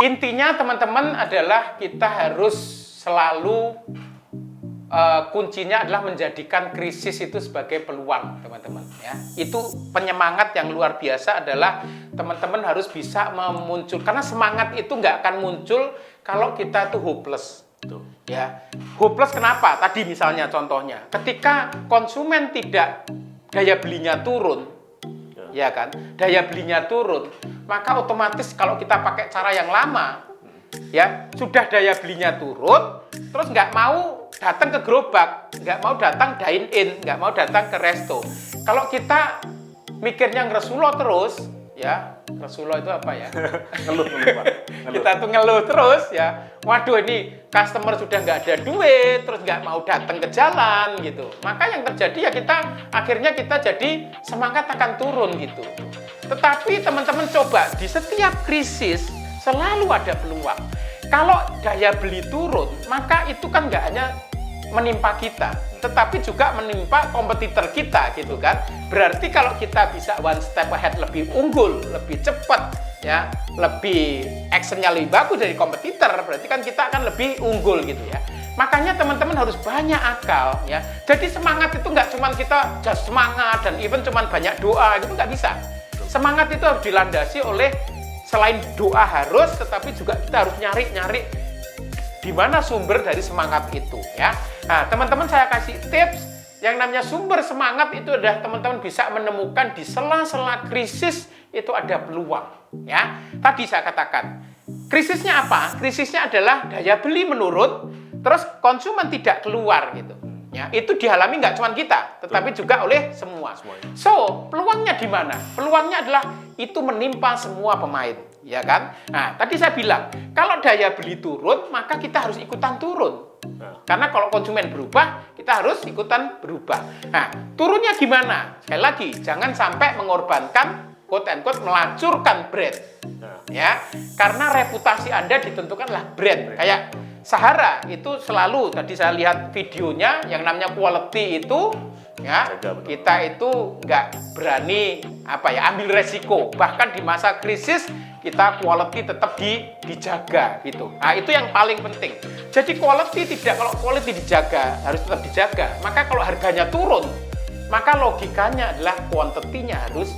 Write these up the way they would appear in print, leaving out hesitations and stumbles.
Intinya teman-teman adalah kita harus selalu kuncinya adalah menjadikan krisis itu sebagai peluang, teman-teman. Ya, itu penyemangat yang luar biasa adalah teman-teman harus bisa memuncul, karena semangat itu nggak akan muncul kalau kita tuh hopeless. Ya, hopeless kenapa? Tadi misalnya contohnya, ketika konsumen tidak daya belinya turun, ya kan, daya belinya turun, maka otomatis kalau kita pakai cara yang lama, ya sudah daya belinya turun, terus nggak mau datang ke gerobak, nggak mau datang dine in, nggak mau datang ke resto. Kalau kita mikirnya ngeresulo terus, ya ngeresulo itu apa ya? Ngeluh, Pak. Kita tuh ngeluh terus ya. Waduh, ini customer sudah nggak ada duit, terus nggak mau datang ke jalan gitu. Maka yang terjadi ya akhirnya kita jadi semangat akan turun gitu. Tetapi teman-teman coba di setiap krisis selalu ada peluang. Kalau daya beli turun, maka itu kan nggak hanya menimpa kita, tetapi juga menimpa kompetitor kita gitu kan. Berarti kalau kita bisa one step ahead, lebih unggul, lebih cepat, ya, lebih actionnya lebih bagus dari kompetitor, berarti kan kita akan lebih unggul gitu ya. Makanya teman-teman harus banyak akal ya. Jadi semangat itu nggak cuma kita just semangat dan even cuma banyak doa, itu nggak bisa. Semangat itu harus dilandasi oleh selain doa harus, tetapi juga kita harus nyari di mana sumber dari semangat itu ya. Nah, teman-teman saya kasih tips yang namanya sumber semangat itu adalah teman-teman bisa menemukan di sela-sela krisis itu ada peluang ya. Tadi saya katakan, krisisnya apa? Krisisnya adalah daya beli menurun, terus konsumen tidak keluar gitu. Ya, itu dialami nggak cuma kita, tetapi juga oleh semua. So, peluangnya di mana? Peluangnya adalah itu menimpa semua pemain, ya kan? Nah, tadi saya bilang, kalau daya beli turun, maka kita harus ikutan turun. Karena kalau konsumen berubah, kita harus ikutan berubah. Nah, turunnya gimana? Sekali lagi, jangan sampai mengorbankan, quote and quote, melacurkan brand. Ya, karena reputasi Anda ditentukanlah brand. Kayak Sahara itu selalu, tadi saya lihat videonya yang namanya quality itu ya, kita itu nggak berani ambil resiko. Bahkan di masa krisis kita quality tetap dijaga gitu. Nah, itu yang paling penting. Jadi kalau quality dijaga, harus tetap dijaga. Maka kalau harganya turun, maka logikanya adalah quantity-nya harus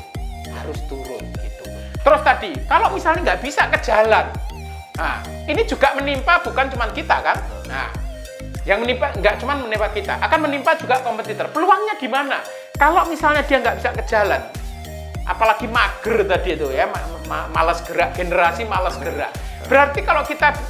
turun gitu. Terus tadi, kalau misalnya nggak bisa ke jalan, nah, ini juga menimpa bukan cuma kita kan? Nah, yang menimpa nggak cuma menimpa kita, akan menimpa juga kompetitor. Peluangnya di mana? Kalau misalnya dia nggak bisa ke jalan, apalagi mager tadi itu ya, malas gerak, generasi malas gerak. Berarti kalau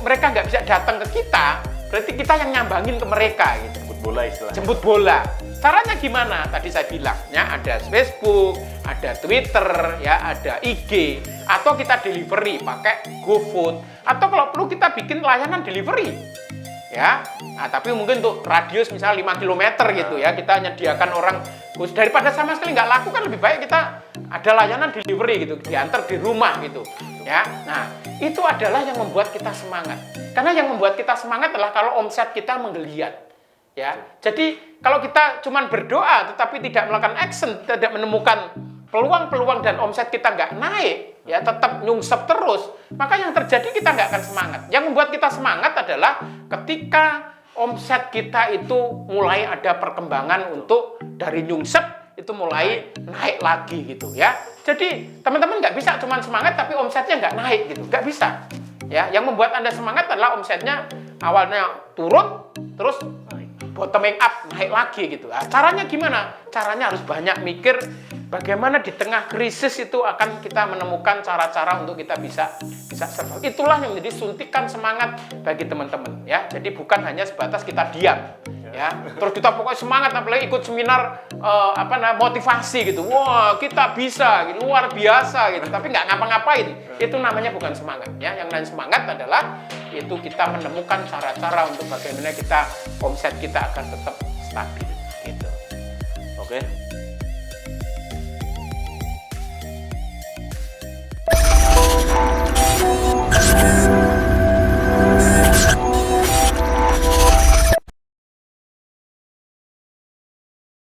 mereka nggak bisa datang ke kita, berarti kita yang nyambangin ke mereka gitu. Jemput bola istilahnya. Jemput bola. Caranya gimana? Tadi saya bilang, ya ada Facebook, ada Twitter, ya ada IG, atau kita delivery pakai GoFood, atau kalau perlu kita bikin layanan delivery, ya. Nah, tapi mungkin untuk radius misalnya 5 km gitu ya, kita menyediakan orang daripada sama sekali nggak laku kan lebih baik kita ada layanan delivery gitu, diantar di rumah gitu, ya. Nah, itu adalah yang membuat kita semangat. Karena yang membuat kita semangat adalah kalau omset kita menggeliat. Ya, jadi kalau kita cuma berdoa tetapi tidak melakukan action, tidak menemukan peluang-peluang dan omset kita nggak naik, ya tetap nyungsep terus, maka yang terjadi kita nggak akan semangat. Yang membuat kita semangat adalah ketika omset kita itu mulai ada perkembangan untuk dari nyungsep itu mulai naik lagi gitu ya. Jadi teman-teman nggak bisa cuma semangat tapi omsetnya nggak naik gitu, nggak bisa. Ya, yang membuat Anda semangat adalah omsetnya awalnya turun terus bottoming up, naik lagi gitu. Nah, caranya gimana? Caranya harus banyak mikir bagaimana di tengah krisis itu akan kita menemukan cara-cara untuk kita bisa survive. Itulah yang menjadi suntikan semangat bagi teman-teman ya. Jadi bukan hanya sebatas kita diam ya. Terus kita pokoknya semangat apalagi ikut seminar motivasi gitu. Wah, kita bisa, gitu, luar biasa gitu. Tapi nggak ngapa-ngapain. Itu namanya bukan semangat ya. Yang namanya semangat adalah itu kita menemukan cara-cara untuk bagaimana omset kita akan tetap stabil gitu. Oke.